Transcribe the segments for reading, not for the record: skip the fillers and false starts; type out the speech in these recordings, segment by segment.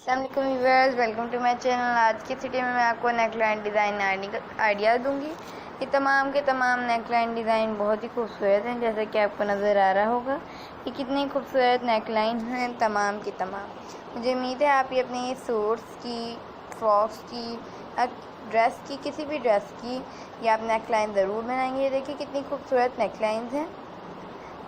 अस्सलामुअलैकुम viewers, welcome to my channel. आज की वीडियो में मैं आपको नेकलाइन डिज़ाइन आइडिया दूंगी। ये तमाम के तमाम नेकलाइन डिज़ाइन बहुत ही खूबसूरत हैं, जैसा कि आपको नज़र आ रहा होगा। ये कितनी खूबसूरत नेकलाइन हैं तमाम की तमाम। मुझे उम्मीद है आप ये अपनी सूट्स की, फ्रॉक्स की, ड्रेस की, किसी भी ड्रेस की ये आप नेकलाइन ज़रूर बनाएंगे। देखिए कितनी खूबसूरत नेकलाइन हैं।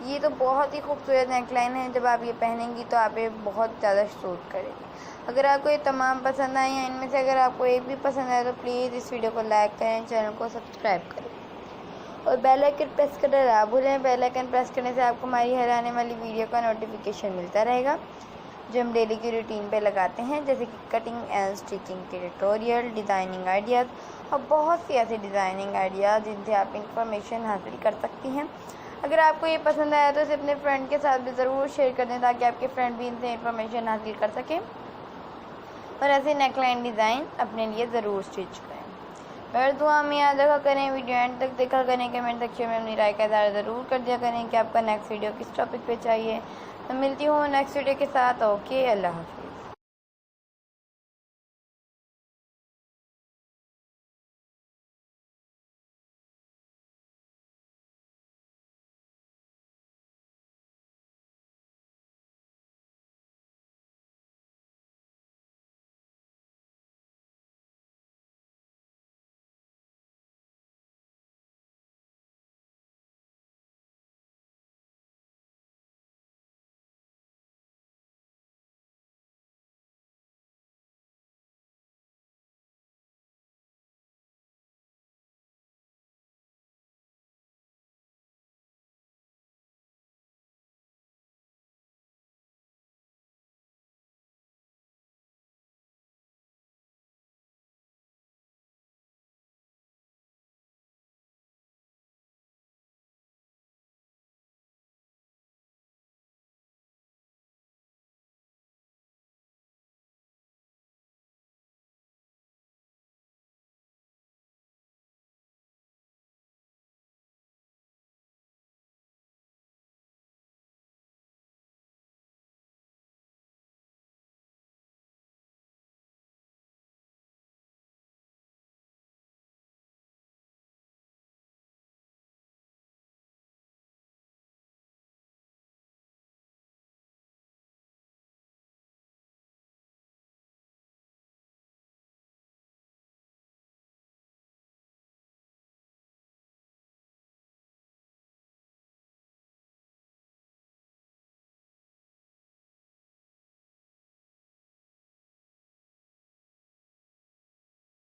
ये तो बहुत ही खूबसूरत नेकलाइन है। जब आप ये पहनेंगी तो आप ये बहुत ज़्यादा सूट करेगी। अगर आपको ये तमाम पसंद आए या इनमें से अगर आपको एक भी पसंद आए तो प्लीज़ इस वीडियो को लाइक करें, चैनल को सब्सक्राइब करें और बेल आइकन प्रेस करना ना भूलें। बेल आइकन प्रेस करने से आपको हमारी हर आने वाली वीडियो का नोटिफिकेशन मिलता रहेगा, जो हम डेली की रूटीन पे लगाते हैं, जैसे कि कटिंग एंड स्टिचिंग के ट्यूटोरियल, डिज़ाइनिंग आइडियाज़ और बहुत सी ऐसे डिज़ाइनिंग आइडियाज़ जिनसे आप इंफॉर्मेशन हासिल कर सकती हैं। अगर आपको ये पसंद आया तो इसे अपने फ्रेंड के साथ भी ज़रूर शेयर कर दें, ताकि आपके फ्रेंड भी इनसे इंफॉर्मेशन हासिल कर सकें और ऐसे नेकलाइन डिज़ाइन अपने लिए ज़रूर स्टिच करें। और दुआ में याद रखा करें, वीडियो एंड तक देखा करें, कमेंट सेक्शन में अपनी राय का इज़हार ज़रूर कर दिया करें कि आपका नेक्स्ट वीडियो किस टॉपिक पे चाहिए। तो मिलती हूँ नेक्स्ट वीडियो के साथ। ओके, अल्लाह हाफ़िज़।